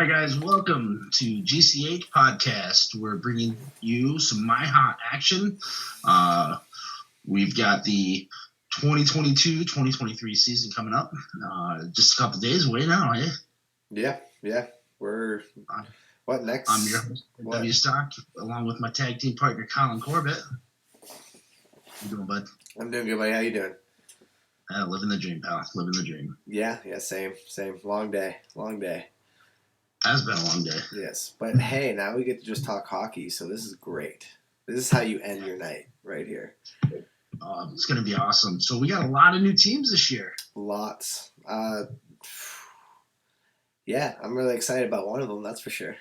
right, guys, welcome to GCH Podcast. We're bringing you some Miha Action. We've got the 2022-2023 season coming up. Just a couple days away now, eh? Yeah. We're what next? I'm your host, W Stock, along with my tag team partner, Collin Corbett. How you doing, bud? I'm doing good, buddy. How you doing? Living the dream, pal. Living the dream. Yeah, same. Long day. Has been a long day. Yes, but hey, now we get to just talk hockey, so this is great. This is how you end your night, right here. It's going to be awesome. So we got a lot of new teams this year. Lots. Yeah, I'm really excited about one of them. That's for sure.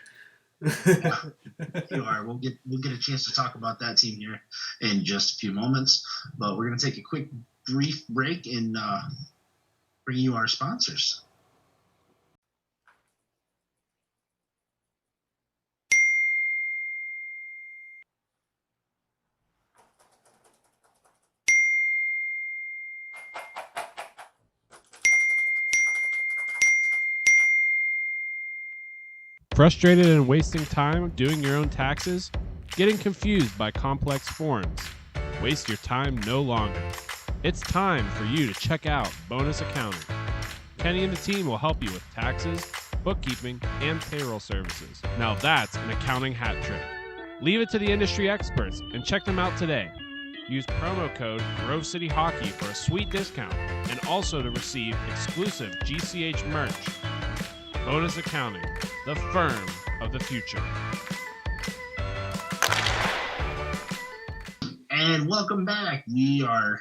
Yeah, you are. We'll get a chance to talk about that team here in just a few moments. But we're going to take a quick, brief break and bring you our sponsors. Frustrated and wasting time doing your own taxes? Getting confused by complex forms? Waste your time no longer. It's time for you to check out Bonus Accounting. Kenny and the team will help you with taxes, bookkeeping, and payroll services. Now that's an accounting hat trick. Leave it to the industry experts and check them out today. Use promo code Grove City Hockey for a sweet discount and also to receive exclusive GCH merch. Bonus Accounting, the firm of the future. And welcome back. We are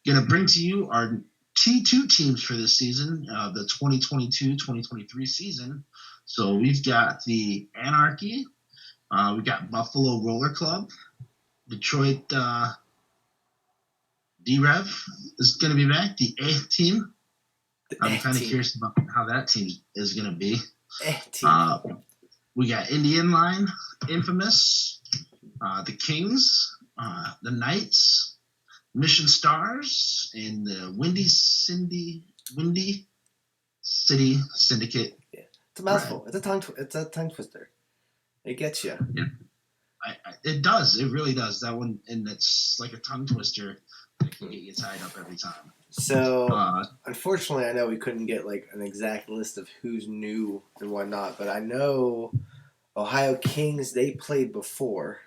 going to bring to you our T2 teams for this season, the 2022-2023 season. So we've got the Anarchy. We've got Buffalo Roller Club. Detroit D-Rev is going to be back. The A team. I'm kind of curious about how that team is going to be. We got Indian Line, Infamous, the Kings, the Knights, Mission Stars, and the Windy City Syndicate. Yeah, it's a mouthful. Right. It's a tongue twister. It gets you. Yeah, it does. It really does. That one, and it's like a tongue twister that can get you tied up every time. So, unfortunately, I know we couldn't get like an exact list of who's new and whatnot, but I know Ohio Kings, they played before.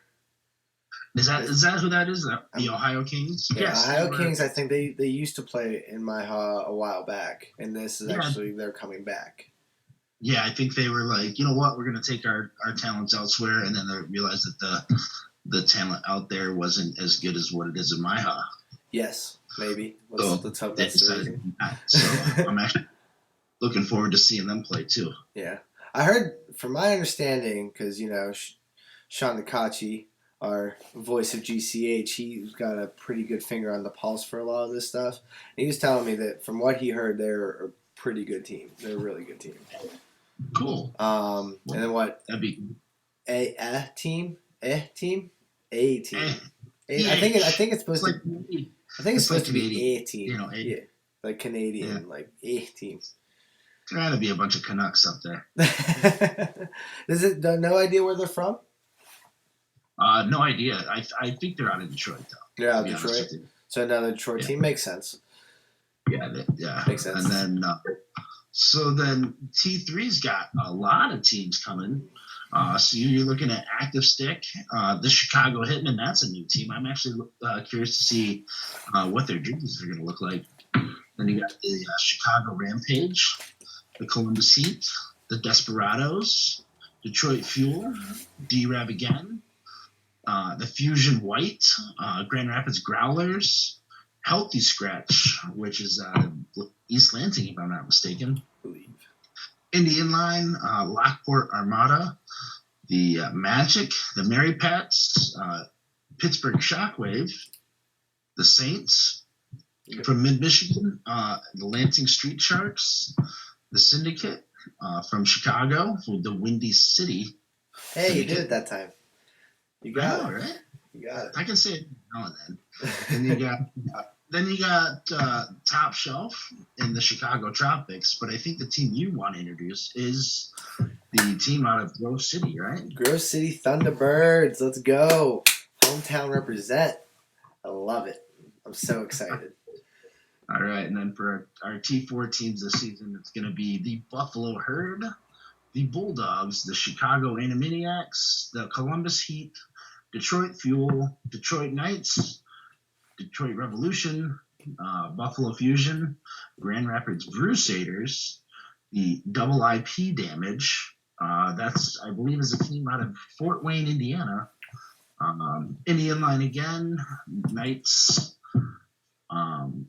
Is that who that is? The Ohio Kings? Yeah, yes, Ohio Kings, I think they used to play in Miha a while back, and this is actually they're coming back. Yeah, I think they were like, you know what, we're going to take our talents elsewhere, and then they realized that the talent out there wasn't as good as what it is in Miha. Yes, maybe. Let's hope that's the reason. So I'm actually looking forward to seeing them play too. Yeah, I heard, from my understanding, because Sean Nakachi, our voice of GCH, he's got a pretty good finger on the pulse for a lot of this stuff. And he was telling me that from what he heard, they're a pretty good team. They're a really good team. Cool. And then what? That'd be a team. I think it's supposed to. I think it's supposed to be a team. Yeah, like Canadian, like a team. There ought to be a bunch of Canucks up there. Is it no idea where they're from? No idea. I think they're out of Detroit though. Yeah, Detroit. So another Detroit team makes sense. Yeah, makes sense. And then so then T3's got a lot of teams coming. So you're looking at Active Stick, the Chicago Hitmen. That's a new team. I'm actually curious to see what their jerseys are going to look like. Then you got the Chicago Rampage, the Columbus Heat, the Desperados, Detroit Fuel, D-Rab again, the Fusion White, Grand Rapids Growlers, Healthy Scratch, which is East Lansing, if I'm not mistaken. Indian Line, Lockport Armada, the Magic, the Mary Pats, Pittsburgh Shockwave, the Saints, from Mid-Michigan, the Lansing Street Sharks, the Syndicate, from Chicago, the Windy City. Hey, Syndicate. You did it that time. You got it. Right? You got it. I can say it now and then. Then you got Top Shelf in the Chicago Tropics, but I think the team you want to introduce is the team out of Grove City, right? Grove City Thunderbirds. Let's go. Hometown represent. I love it. I'm so excited. All right, and then for our T4 teams this season, it's going to be the Buffalo Herd, the Bulldogs, the Chicago Animaniacs, the Columbus Heat, Detroit Fuel, Detroit Knights, Detroit Revolution, Buffalo Fusion, Grand Rapids Crusaders, the Double IP Damage. That's, I believe, is a team out of Fort Wayne, Indiana. Indian Line again, Knights,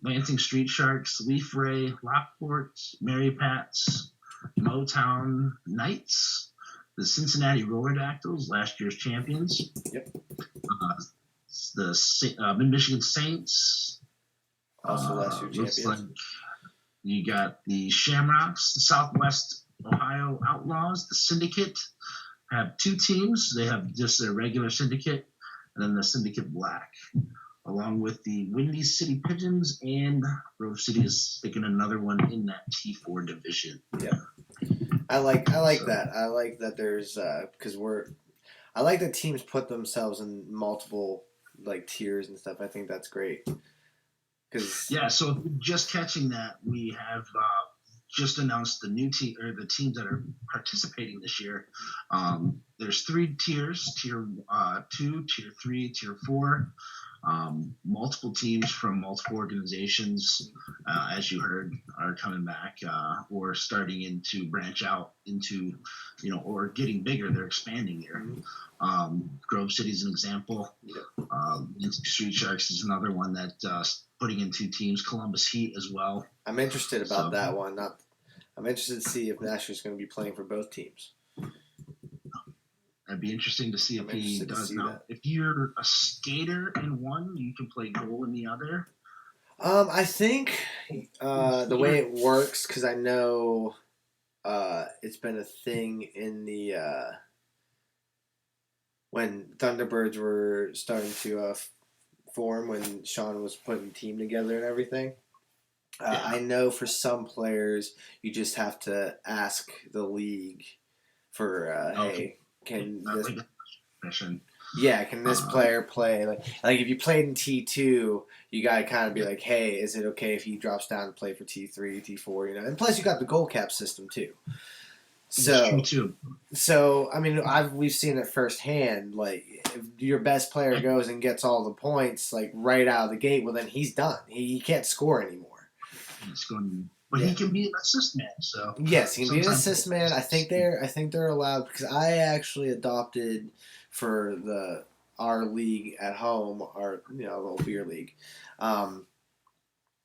Lansing Street Sharks, Leaf Ray, Lockport, Mary Pats, Motown Knights, the Cincinnati Rollerdactyls, last year's champions. Yep. The Mid-Michigan Saints. Also last year's champions. Like you got the Shamrocks, the Southwest Ohio Outlaws, the Syndicate. Have two teams. They have just their regular Syndicate and then the Syndicate Black, along with the Windy City Pigeons, and Grove City is sticking another one in that T4 division. Yeah, I like that. I like that there's because I like that teams put themselves in multiple like tiers and stuff. I think that's great. Yeah, so if you're just catching that, we have just announced the new team or the teams that are participating this year. There's 3 tiers: tier 2, tier 3, tier 4. Multiple teams from multiple organizations, as you heard, are coming back or starting to branch out into, or getting bigger. They're expanding here. Grove City is an example. Street Sharks is another one that putting in 2 teams. Columbus Heat as well. I'm interested about that one. I'm interested to see if Nasher's going to be playing for both teams. It'd be interesting to see if he does now. If you're a skater in one, you can play goal in the other. I think the way it works, because I know it's been a thing in the when Thunderbirds were starting to form, when Sean was putting the team together and everything. I know for some players, you just have to ask the league for, hey, can this player play? Like if you played in T2, you got to kind of be like, hey, is it okay if he drops down and play for T3, T4, And plus you got the goal cap system too. So I mean, we've seen it firsthand. Like if your best player goes and gets all the points, like right out of the gate, well then he's done. He can't score anymore. But he can be an assist man. So yes, he can be an assist man. I think they're allowed, because I actually adopted for our league at home, our little beer league. You're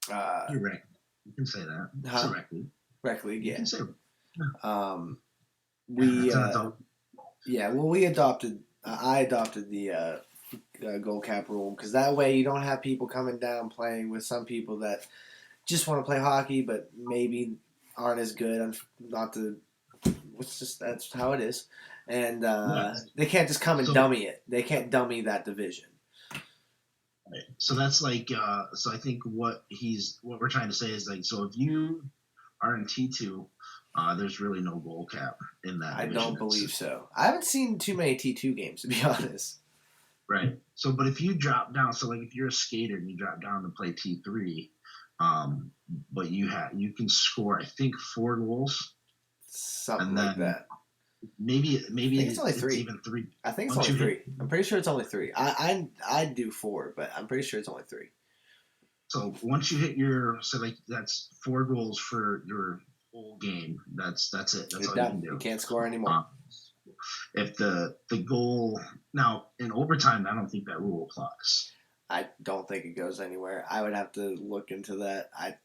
right. You can say that. Rec league, yeah. You can say we adopted. I adopted the goal cap rule, because that way you don't have people coming down playing with some people that just want to play hockey, but maybe aren't as good. That's how it is, and they can't just come and dummy it. They can't dummy that division. Right. So that's like, so I think what we're trying to say is like, so if you are in T2, there's really no goal cap in that. I don't believe so. I haven't seen too many T2 games, to be honest. Right. So, but if you drop down, so like if you're a skater and you drop down to play T3. But you can score, I think, 4 goals, something like that. Maybe it's only 3. It's even 3. I think it's only 3. I'm pretty sure it's only 3. I'd do 4, but I'm pretty sure it's only 3. So once you hit that's 4 goals for your whole game. That's it. That's all you can do. You can't score anymore. If the goal now in overtime, I don't think that rule applies. I don't think it goes anywhere. I would have to look into that. I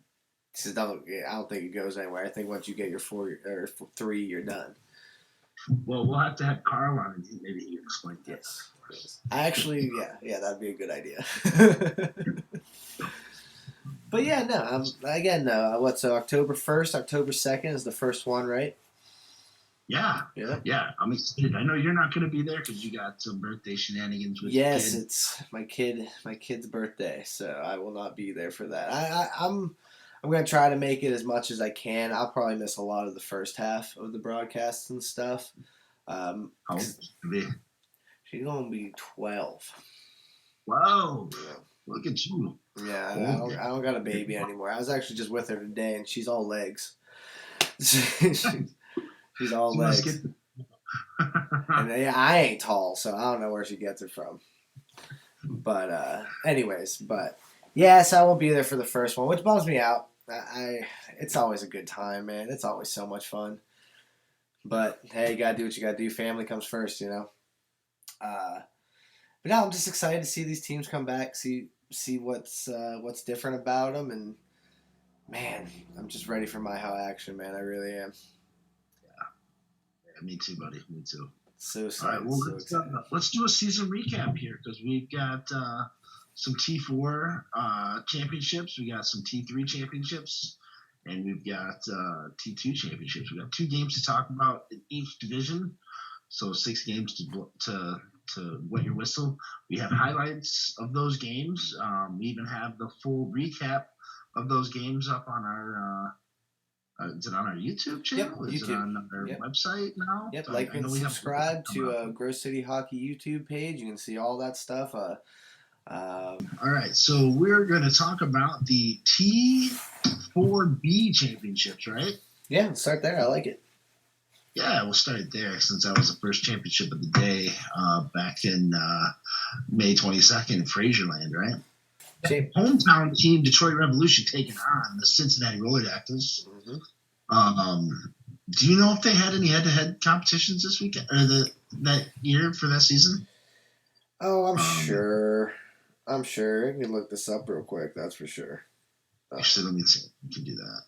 don't think it goes anywhere. I think once you get your 4 or 3, you're done. Well, we'll have to have Carl on, and maybe he can explain that. Yes. I actually, that'd be a good idea. But yeah, no. October 1st, October 2nd is the first one, right? Yeah. I'm excited. I know you're not going to be there because you got some birthday shenanigans with your kid. Yes, it's my kid's birthday, so I will not be there for that. I'm gonna try to make it as much as I can. I'll probably miss a lot of the first half of the broadcasts and stuff. How old is she? She's gonna be 12. Wow. Yeah. Look at you. Yeah, I don't got a baby anymore. I was actually just with her today, and she's all legs. she's all legs. And yeah, I ain't tall, so I don't know where she gets it from. But yes, I will be there for the first one, which bums me out. It's always a good time, man. It's always so much fun. But hey, you gotta do what you gotta do. Family comes first, you know. But now I'm just excited to see these teams come back, see what's different about them, and man, I'm just ready for Miha Action, man. I really am. Yeah, me too, buddy. Me too. So excited. All right, well, let's do a season recap here because we've got some T4 championships, we got some T3 championships, and we've got T2 championships. We got 2 games to talk about in each division, so 6 games to wet your whistle. We have highlights of those games. We even have the full recap of those games up on our. Is it on our YouTube channel? Yep, Is YouTube. it on our website now? Yep, I and subscribe to Gross City Hockey YouTube page. You can see all that stuff. All right, so we're going to talk about the T4B championships, right? Yeah, let's start there. I like it. Yeah, we'll start there since that was the first championship of the day back in May 22nd in Fraserland, right? Hometown team Detroit Revolution taking on the Cincinnati Roller Dactyls. Mm-hmm. Do you know if they had any head-to-head competitions this weekend or that year for that season? Oh, I'm sure. I'm sure. You can look this up real quick. That's for sure. Actually, let me see. You can do that.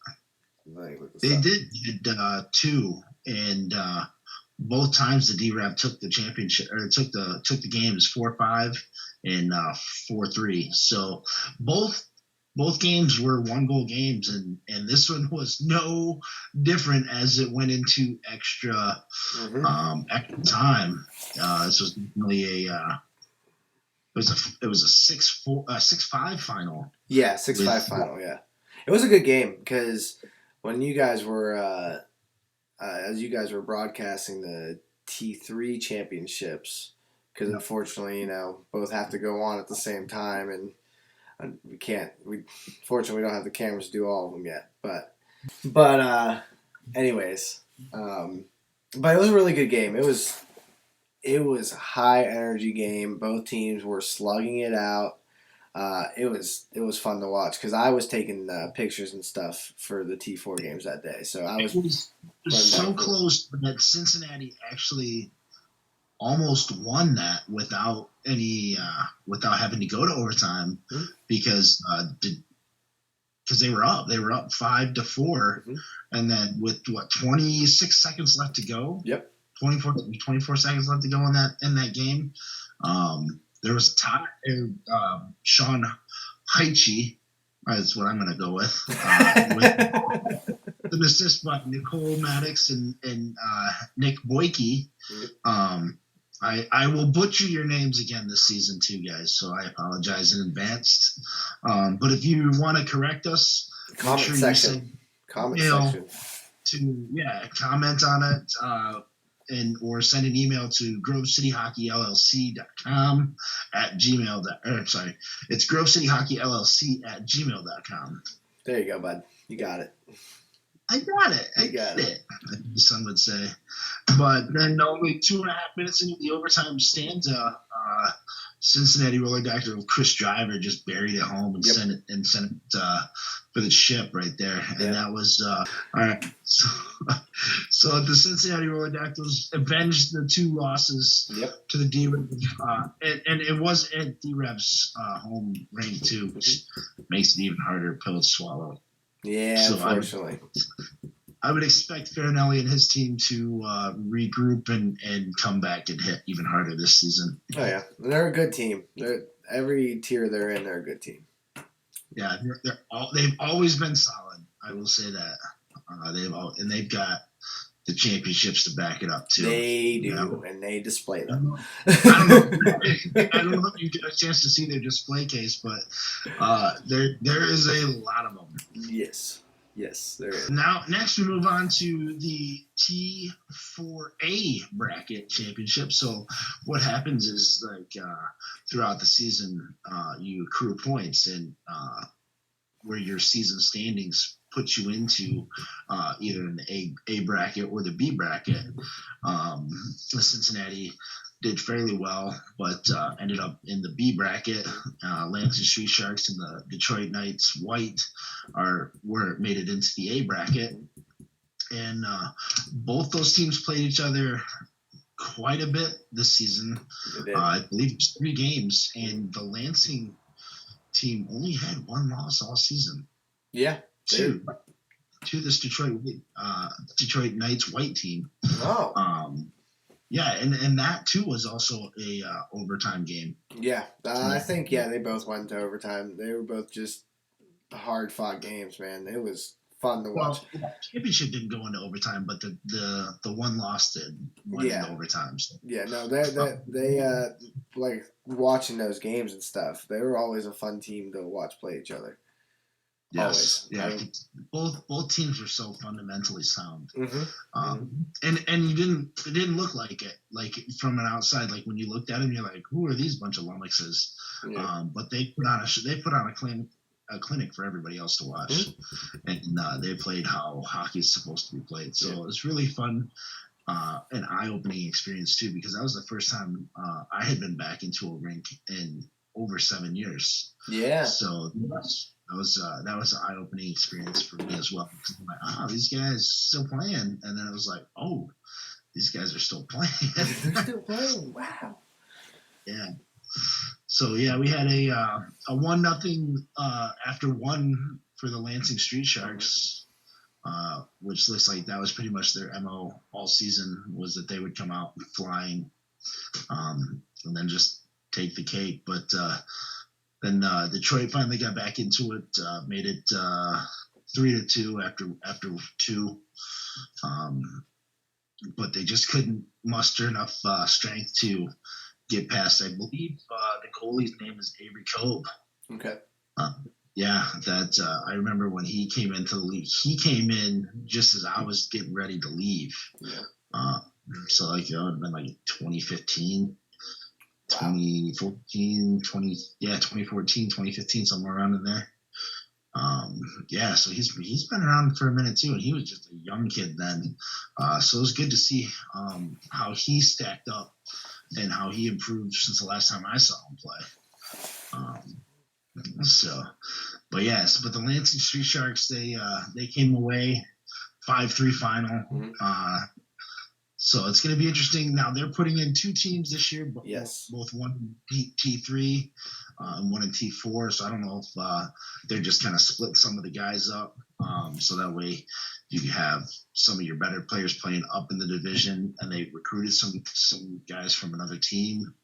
They did 2, and both times the D-Rab took the championship or took the games 4-5 and 4-3. So both games were 1-goal games, and this one was no different as it went into extra extra time. This was really it was a 6-5 final. Yeah, 6-5 final. Yeah, it was a good game because when you guys were as you guys were broadcasting the T3 championships, because unfortunately, you know, both have to go on at the same time, and fortunately, we don't have the cameras to do all of them yet. But anyways, but it was a really good game. It was a high energy game. Both teams were slugging it out. It was fun to watch because I was taking pictures and stuff for the T4 games that day. So it was so close that Cincinnati actually almost won that without having to go to overtime because they were up 5-4 and then with 26 seconds left to go. Yep. 24 seconds left to go in that game. There was a tie. Sean Heiche, that's what I'm going to go with. With an assist by Nicole Maddox and Nick Boyke. I will butcher your names again this season too, guys, so I apologize in advance. But if you want to correct us, comment section comment on it. Or send an email to grovecityhockeyllc.com it's grovecityhockeyllc@gmail.com. There you go, bud. You got it. I got it. I got it. The son would say. But then only 2.5 minutes into the overtime stanza, Cincinnati Roller Dactyl Chris Driver just buried it home and sent it for the ship right there. And that was all right. So the Cincinnati Roller Dactyls avenged the 2 losses to the D-Rab. And it was at D-Rab's home rink too, which makes it even harder pill to swallow. Yeah, so unfortunately. I would expect Farinelli and his team to regroup and come back and hit even harder this season. Oh yeah, they're a good team. Every tier they're in, they're a good team. Yeah, they've always been solid. I will say that they've got the championships to back it up too. They do, and they display them. I don't know. I don't know if you get a chance to see their display case, but there is a lot of them. Yes, there is. Now, next we move on to the T4A bracket championship. So what happens is throughout the season, you accrue points, and where your season standings put you into either in the A bracket or the B bracket. Cincinnati did fairly well, but ended up in the B bracket. Lansing Street Sharks and the Detroit Knights White made it into the A bracket, and both those teams played each other quite a bit this season. I believe it was 3 games, and the Lansing team only had 1 loss all season. Yeah, to this Detroit Knights White team. Oh. Yeah, and that too was also a overtime game. Yeah, I think they both went to overtime. They were both just hard fought games, man. It was fun to watch. Well, the championship didn't go into overtime, but the one loss went into overtime. So. Yeah, no, they like watching those games and stuff. They were always a fun team to watch play each other. Yes, always. Yeah. Both teams were so fundamentally sound. Mm-hmm. And it didn't look like it. Like from an outside, like when you looked at them, you're like, who are these bunch of lummoxes? Yeah. But they put on a clinic for everybody else to watch, and they played how hockey's supposed to be played. So it was really fun, an eye-opening experience too, because that was the first time I had been back into a rink in over 7 years. Yeah. So that was an eye-opening experience for me as well. Because I'm like, these guys still playing, and then it was like, oh, these guys are still playing. They're still playing. Wow. Yeah. So yeah, we had a 1-0 after 1 for the Lansing Street Sharks, which looks like that was pretty much their MO all season, was that they would come out flying, and then just take the cake. But then Detroit finally got back into it, made it 3-2 after 2, but they just couldn't muster enough strength to get past. I believe the goalie's name is Avery Cove. Okay. I remember when he came into the league. He came in just as I was getting ready to leave. Yeah. So it would have been like 2015. Wow. 2014, 2015, somewhere around in there. So he's been around for a minute too, and he was just a young kid then. So it was good to see how he stacked up and how he improved since the last time I saw him play. But the Lansing Street Sharks, they came away 5-3 final. Mm-hmm. So it's going to be interesting. Now they're putting in 2 teams this year, both one in T3 and one in T4. So I don't know if they're just kind of splitting some of the guys up, so that way you can have some of your better players playing up in the division, and they recruited some guys from another team.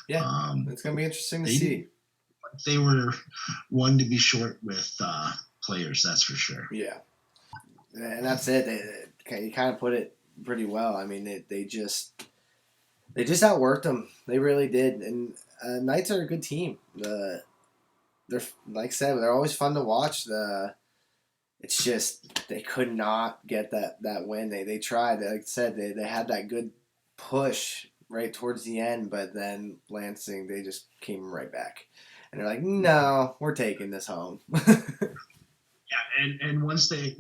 Yeah, it's going to be interesting to see. They were one to be short with players, that's for sure. Yeah, and that's it. You kind of put it pretty well. I mean, they just outworked them. They really did. And Knights are a good team. They're, like I said, they're always fun to watch. It's just they could not get that win. They tried. Like I said, they had that good push right towards the end, but then Lansing, they just came right back. And they're like, no, we're taking this home. Yeah, and once they had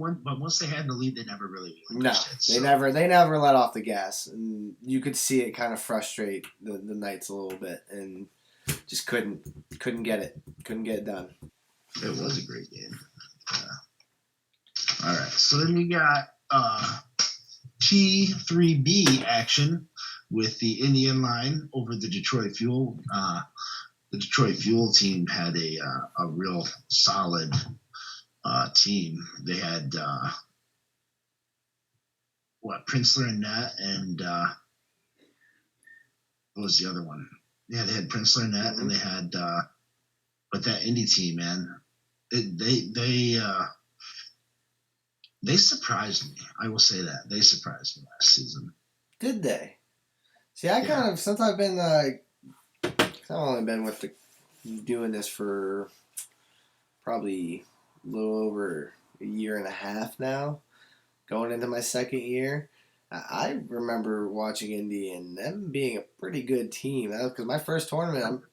the lead, they never really relinquished it. They never let off the gas, and you could see it kind of frustrate the Knights a little bit, and just couldn't get it done. It was a great game. All right, so then we got T3B action with the Indian line over the Detroit Fuel. The Detroit Fuel team had a real solid team. They had Princeler and Net, and what was the other one? Yeah, they had Princeler and Net, and they had but that Indy team, man, they They surprised me. I will say that they surprised me last season. Did they? See, I kind of since I've been I've only been doing this for probably a little over a year and a half now, going into my second year. I remember watching Indy and them being a pretty good team. That was because my first tournament,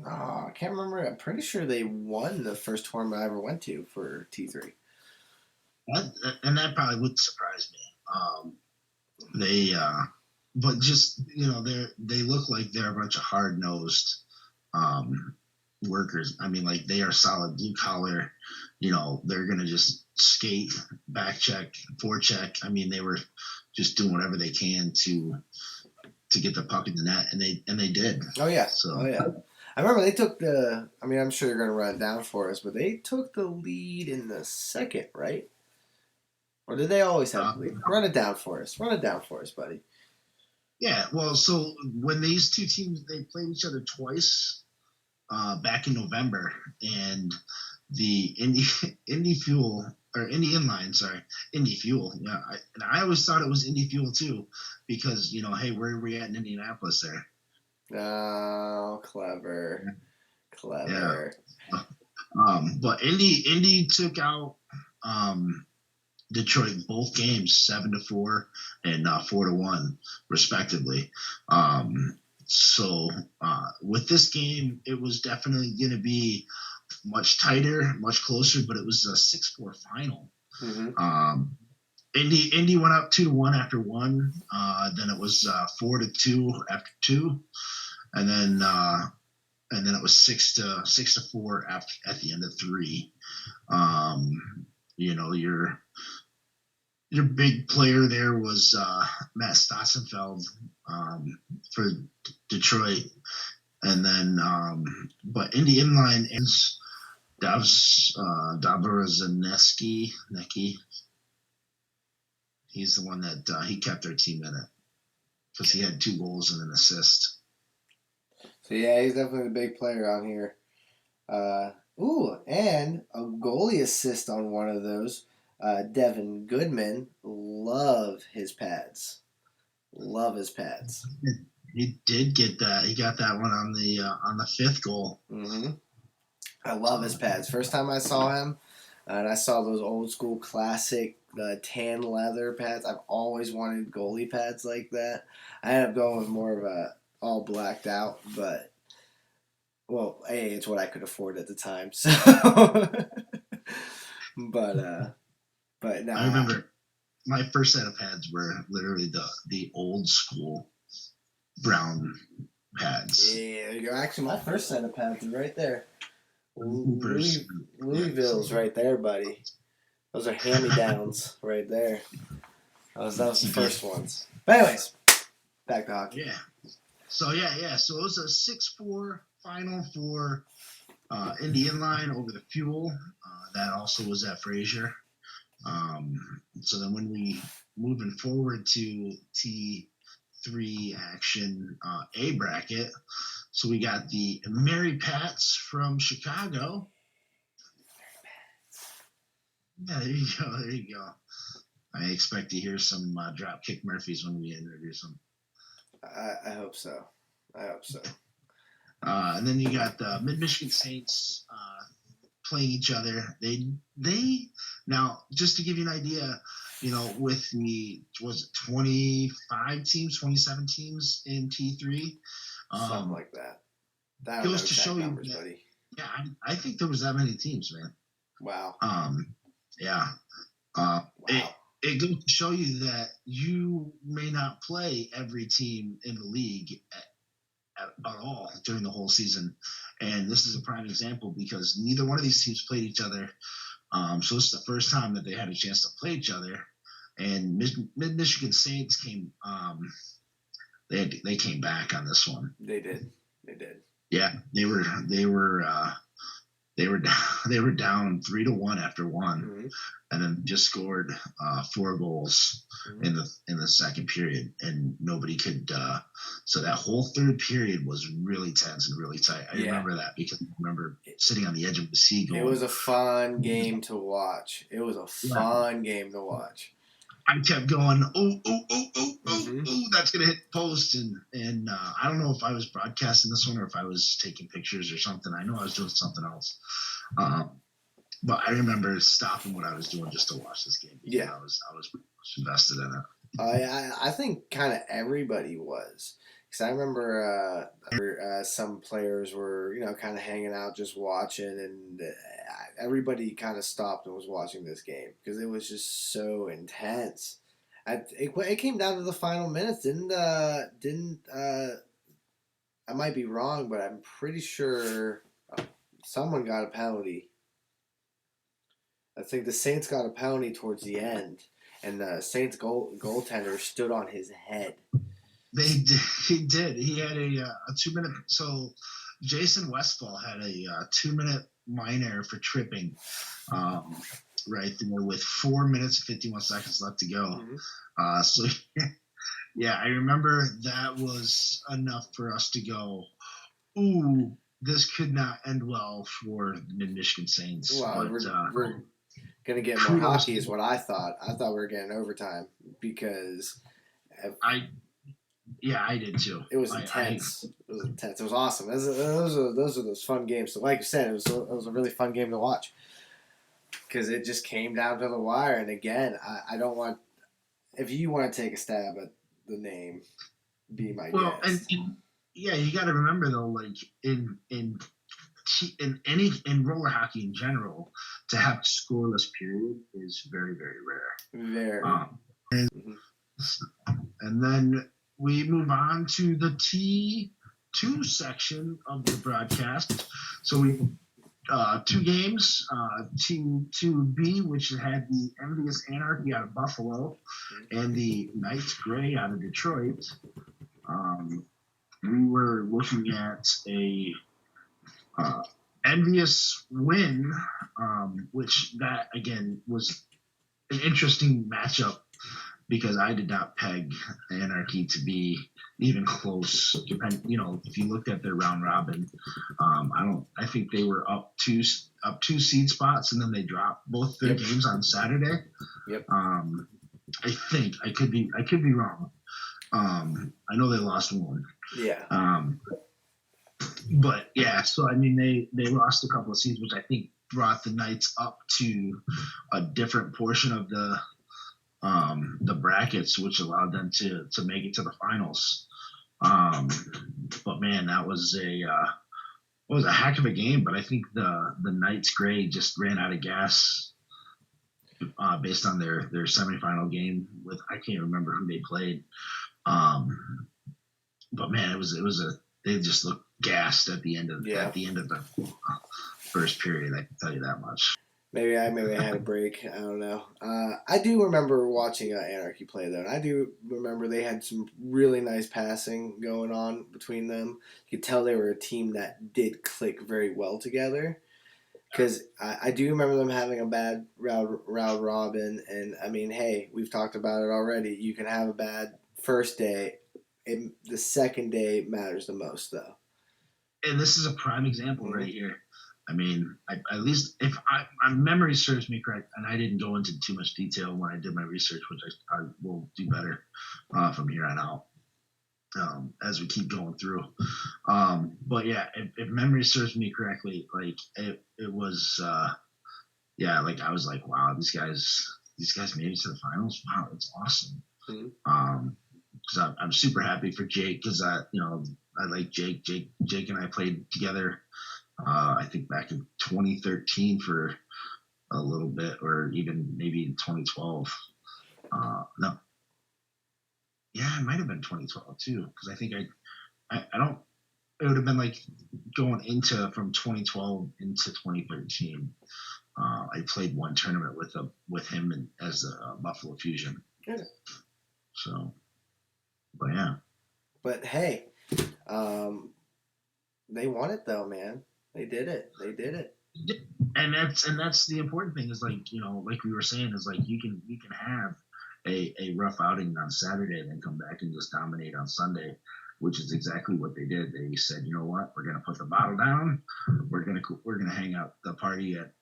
I can't remember. I'm pretty sure they won the first tournament I ever went to for T3. And that probably would surprise me. But just they look like they're a bunch of hard nosed workers. I mean, like they are solid blue collar. They're gonna just skate, back check, forecheck. I mean, they were just doing whatever they can to get the puck in the net, and they did. Oh yeah. So Oh yeah. I remember they took I mean, I'm sure they're gonna run it down for us, but they took the lead in the second, right? Or did they always have the lead? Run it down for us. Run it down for us, buddy. Yeah. Well, so when these two teams they played each other twice back in November, and the Indy Fuel or Indy Inline, sorry, Indy Fuel. Yeah, I always thought it was Indy Fuel too, because hey, where are we at in Indianapolis there? Oh, clever. Yeah. But Indy took out Detroit both games 7-4 and 4-1 respectively. So with this game, it was definitely going to be much tighter, much closer, but it was a 6-4 final. Mm-hmm. Indy went up 2-1 after one. Then it was 4-2 after two, and then it was 6-4 at the end of three. Your big player there was Matt Stossenfeld for Detroit, and then but Indy Inline is Davor-Zaneski. He's the one that he kept their team in it because he had 2 goals and an assist. So yeah, he's definitely a big player on here. And a goalie assist on one of those. Devin Goodman, love his pads. He did get that. He got that one on the 5th goal. Mm-hmm. I love his pads. First time I saw him, and I saw those old school classic tan leather pads. I've always wanted goalie pads like that. I ended up going with more of a all blacked out, but it's what I could afford at the time. So, but no. I remember my first set of pads were literally the old school brown pads. Yeah, there you go. Actually, my first set of pads is right there. Louisville's right there, buddy. Those are hand-me-downs right there. That was the first ones. But anyways, back to hockey. Yeah. So So it was a 6-4 final for Indy Inline over the Fuel. That also was at Fraser. So then when we moving forward to T3 Action A bracket, so we got the Mary Pats from Chicago. Yeah, there you go. I expect to hear some Dropkick Murphys when we introduce them. I hope so. And then you got the Mid-Michigan Saints playing each other. They now, just to give you an idea, with was it 25 teams, 27 teams in T3? Something like that. That goes to show numbers, you that, buddy. Yeah, I think there was that many teams, man. Wow. Yeah. Wow. It goes to show you that you may not play every team in the league at all during the whole season. And this is a prime example because neither one of these teams played each other. So this is the first time that they had a chance to play each other. And Mid-Michigan Saints came they came back on this one. They did. Yeah, they they were down, they were down 3-1 after one, Mm-hmm. and then just scored 4 goals in the second period, and nobody could. So that whole third period was really tense and really tight. I remember that because I remember sitting on the edge of the seat. It was a fun game to watch. I kept going, that's gonna hit post, and I don't know if I was broadcasting this one or if I was taking pictures or something. I know I was doing something else, but I remember stopping what I was doing just to watch this game because I was invested in it. I think kind of everybody was, because I remember some players were kind of hanging out just watching, and everybody kind of stopped and was watching this game because it was just so intense. It came down to the final minutes. Didn't I might be wrong, but I'm pretty sure someone got a penalty. I think the Saints got a penalty towards the end, and the Saints goaltender stood on his head. He did. He had a 2-minute. So Jason Westfall had a 2-minute minor for tripping, right there with 4 minutes and 51 seconds left to go. Mm-hmm. So yeah, I remember that was enough for us to go, ooh, this could not end well for the Mid-Michigan Saints. Well, but, we're gonna get more hockey, is what I thought. I thought we were getting overtime because I did too. It was intense. It was intense. It was awesome. Those are those fun games. So, like you said, it was a really fun game to watch because it just came down to the wire. And again, I don't want, if you want to take a stab at the name, be my guest. And you got to remember though, like in roller hockey in general, to have a scoreless period is very, very rare. Very. And then we move on to the T2 section of the broadcast. So we 2 games, T2B, which had the Envious Anarchy out of Buffalo and the Knights Gray out of Detroit. We were looking at a Envious win, which that again was an interesting matchup because I did not peg Anarchy to be even close. If you looked at their round robin, I think they were up two seed spots, and then they dropped both their games on Saturday. Yep. I think I could be wrong. I know they lost one. Yeah. But yeah, so I mean they lost a couple of seeds, which I think brought the Knights up to a different portion of the brackets, which allowed them to make it to the finals. But man, that was a heck of a game. But I think the Knights Gray just ran out of gas based on their semifinal game with, I can't remember who they played. But man, they just looked gassed at the end of the first period. I can tell you that much. Maybe I had a break. I don't know. I do remember watching Anarchy play though, and I do remember they had some really nice passing going on between them. You could tell they were a team that did click very well together. Because I do remember them having a bad round robin, and I mean, hey, we've talked about it already. You can have a bad first day. The second day matters the most, though. And this is a prime example right here. I mean, at least if my memory serves me correct, and I didn't go into too much detail when I did my research, which I will do better from here on out as we keep going through. But yeah, if memory serves me correctly, like it was, like I was like, wow, these guys made it to the finals. Wow, it's awesome. Because I'm super happy for Jake because I like Jake. Jake and I played together. I think back in 2013 for a little bit, or even maybe in 2012. No, yeah, it might have been 2012 too, because I think I don't. It would have been like going from 2012 into 2013. I played one tournament with him as a Buffalo Fusion. Yeah. So, but yeah. But hey, they won it though, man. They did it. And that's the important thing is like like we were saying is like you can have a rough outing on Saturday and then come back and just dominate on Sunday, which is exactly what they did. They said, you know what, we're gonna put the bottle down, we're gonna hang out the party at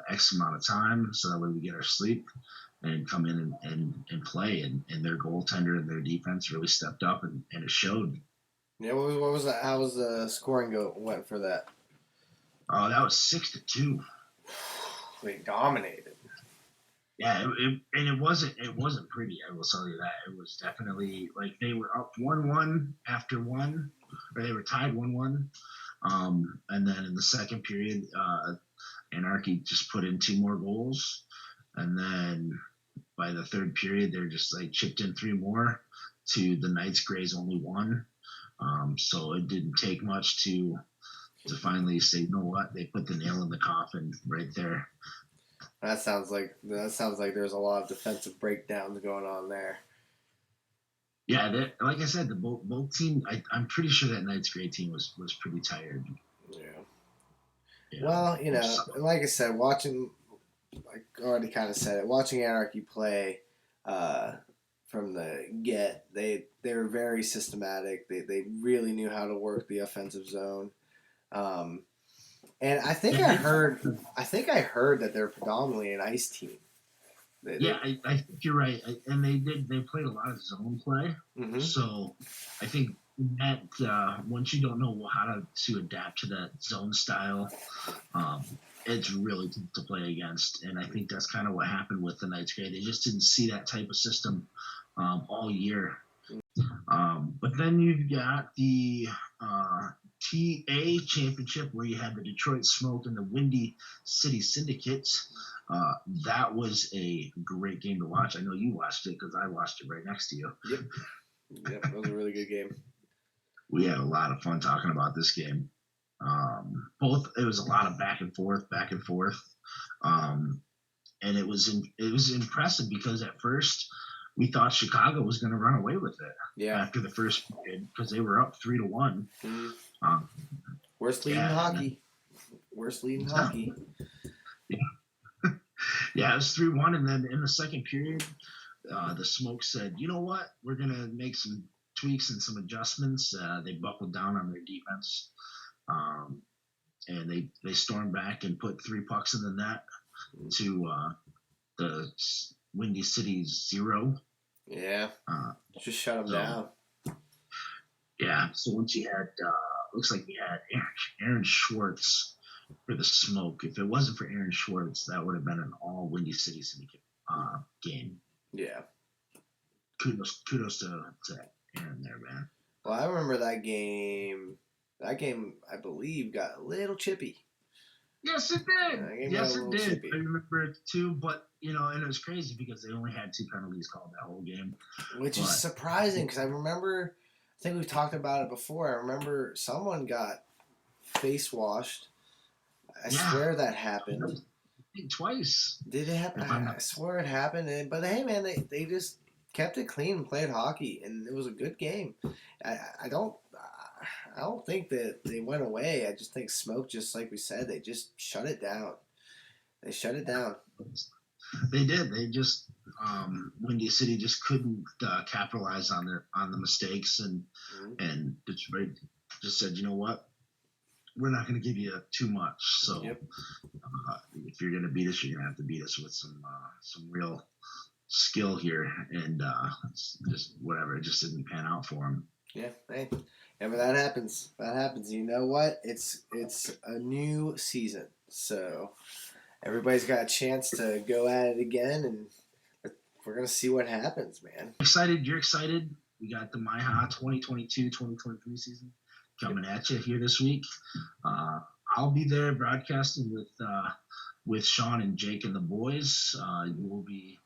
X amount of time so that way we get our sleep and come in and play and their goaltender and their defense really stepped up and it showed. Yeah, what was that? How was the scoring went for that? That was 6-2. They dominated. Yeah, it wasn't pretty. I will tell you that it was definitely like they were up 1-1 after one, or they were tied 1-1, and then in the second period, Anarchy just put in 2 more goals, and then by the third period, they're just like chipped in 3 more to the Knights Grays only 1. So it didn't take much to finally say, you know what, they put the nail in the coffin right there. That sounds like there's a lot of defensive breakdowns going on there. Yeah, like I said, the both team. I'm pretty sure that Knights Gray team was pretty tired. Yeah. Well, like I said, watching, like I already kind of said it, watching Anarchy play from the get, they were very systematic. They really knew how to work the offensive zone. And I think I heard that they're predominantly an ice team. I think you're right. And they played a lot of zone play. Mm-hmm. So I think that once you don't know how to adapt to that zone style, it's really tough to play against. And I think that's kind of what happened with the Knights Gray. They just didn't see that type of system all year. But then you've got the TA championship where you had the Detroit Smoke and the Windy City Syndicates. That was a great game to watch. I know you watched it because I watched it right next to you. Yep, that was a really good game. We had a lot of fun talking about this game. It was a lot of back and forth, and it was impressive because at first we thought Chicago was going to run away with it. Yeah. After the first period because they were up 3-1. Mm-hmm. Worst lead in hockey. Yeah. Yeah, it was 3-1, and then in the second period, the Smoke said, "You know what? We're gonna make some tweaks and some adjustments." They buckled down on their defense, and they stormed back and put 3 pucks in the net to the Windy City 0. Yeah, just shut them down. Yeah, so once you had, looks like we had Aaron Schwartz for the Smoke. If it wasn't for Aaron Schwartz, that would have been an all Windy City Syndicate game. Yeah. Kudos to Aaron there, man. Well, I remember that game. That game, I believe, got a little chippy. Yes, it did. Yes, it did. Chippy. I remember it too, but and it was crazy because they only had 2 penalties called that whole game, which is surprising because I remember. I think we've talked about it before. I remember someone got face washed. I swear that happened. Twice. Did it happen? I swear it happened. But hey, man, they just kept it clean and played hockey, and it was a good game. I don't think that they went away. I just think Smoke, just like we said, they just shut it down. They shut it down. They did. They just Windy City just couldn't capitalize on the mistakes, and Detroit just said, you know what, we're not going to give you too much. So if you're going to beat us, you're going to have to beat us with some real skill here, and just whatever. It just didn't pan out for them. Yeah, hey, but that happens. That happens. You know what? It's a new season, so everybody's got a chance to go at it again, and we're gonna see what happens, man. Excited? You're excited? We got the Miha 2022-2023 season coming at you here this week. I'll be there broadcasting with Sean and Jake and the boys. You will be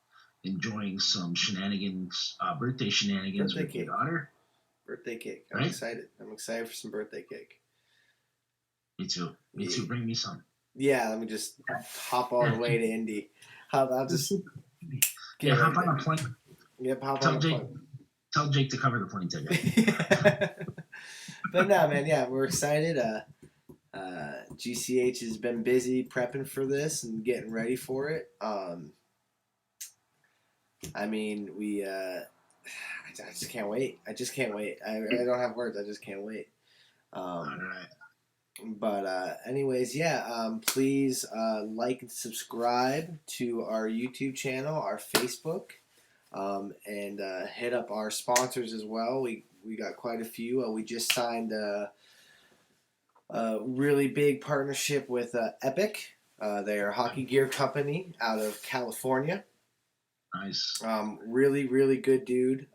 enjoying some shenanigans, birthday shenanigans with your daughter. Birthday cake. I'm excited. I'm excited for some birthday cake. Me too. Me too. Bring me some. Yeah, let me just hop all the way to Indy. I'll just hop on a plane. Yep, hop on a plane. Tell Jake to cover the plane ticket. But no, man, yeah, we're excited. GCH has been busy prepping for this and getting ready for it. I mean, I just can't wait. I just can't wait. I don't have words. I just can't wait. All right. But anyways, yeah. Please like and subscribe to our YouTube channel, our Facebook, and hit up our sponsors as well. We got quite a few. We just signed a really big partnership with Epic. They are a hockey gear company out of California. Nice. Really, really good dude.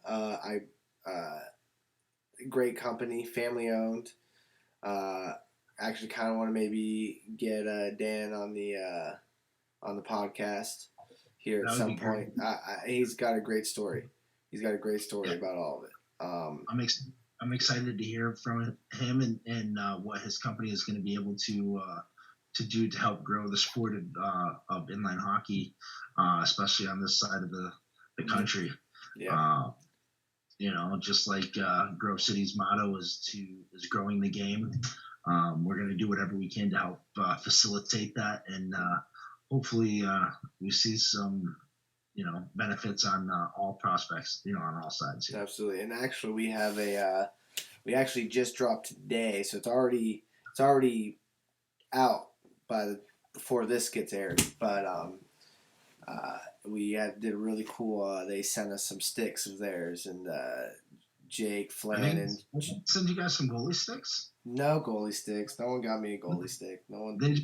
Great company, family owned. Actually, kind of want to maybe get Dan on the podcast here at some point. He's got a great story. He's got a great story about all of it. I'm excited to hear from him and what his company is going to be able to do to help grow the sport of inline hockey, especially on this side of the country. Yeah. Just like Grove City's motto is growing the game. We're going to do whatever we can to help facilitate that, and hopefully we see some benefits on all prospects, on all sides here. Absolutely. And actually, we have we actually just dropped today, so it's already out before this gets aired. But we did a really cool. They sent us some sticks of theirs, and Jake Flynn and send you guys some goalie sticks. No goalie sticks. No one got me a goalie stick. No one. They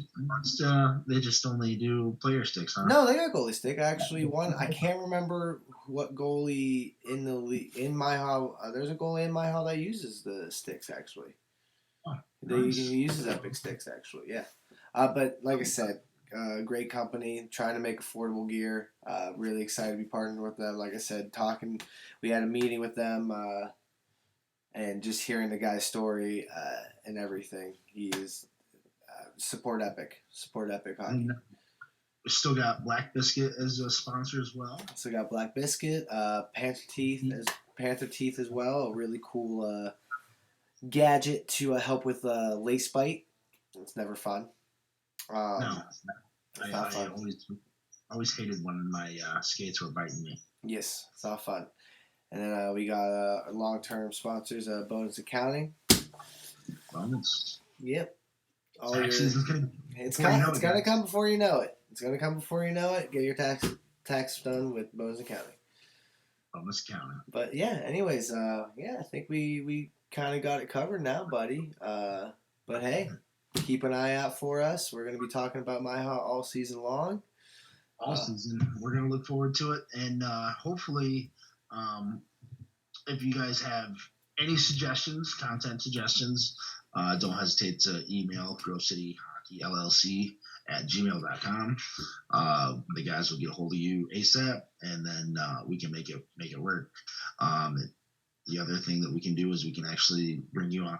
just only do player sticks, huh? No, they got goalie stick. Actually, one I can't remember what goalie in my hall. There's a goalie in my hall that uses the sticks. Actually, he uses Epic sticks. Actually, yeah. But like I said, great company trying to make affordable gear. Really excited to be partnering with them. Like I said, we had a meeting with them. And just hearing the guy's story and everything, he's support Epic hockey. We still got Black Biscuit as a sponsor as well. So got Black Biscuit, Panther Teeth as well. A really cool gadget to help with lace bite. It's never fun. No, I always hated when my skates were biting me. Yes, it's not fun. And then we got our long-term sponsors, Bonus Accounting. Bonus. Yep. It's gonna come before you know it. It's gonna come before you know it. Get your tax done with Bonus Accounting. Bonus Accounting. But yeah, anyways, I think we kind of got it covered now, buddy. But hey, keep an eye out for us. We're gonna be talking about Miha all season long. All season. We're gonna look forward to it, and hopefully. If you guys have any content suggestions, don't hesitate to email grovecityhockeyllc@gmail.com. The guys will get a hold of you ASAP, and then we can make it work. The other thing that we can do is we can actually bring you on the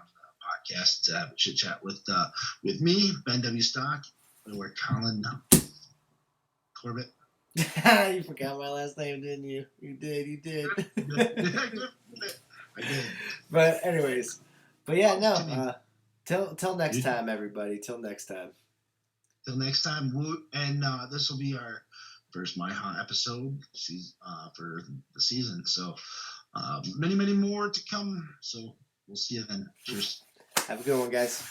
podcast to have a chit chat with me, Ben W. Stock, or Collin Corbett. You forgot my last name, didn't you? You did. I did. But anyways, till next time, everybody. Till next time. Till next time, this will be our first Miha episode for the season. So many more to come. So we'll see you then. Cheers. Have a good one, guys.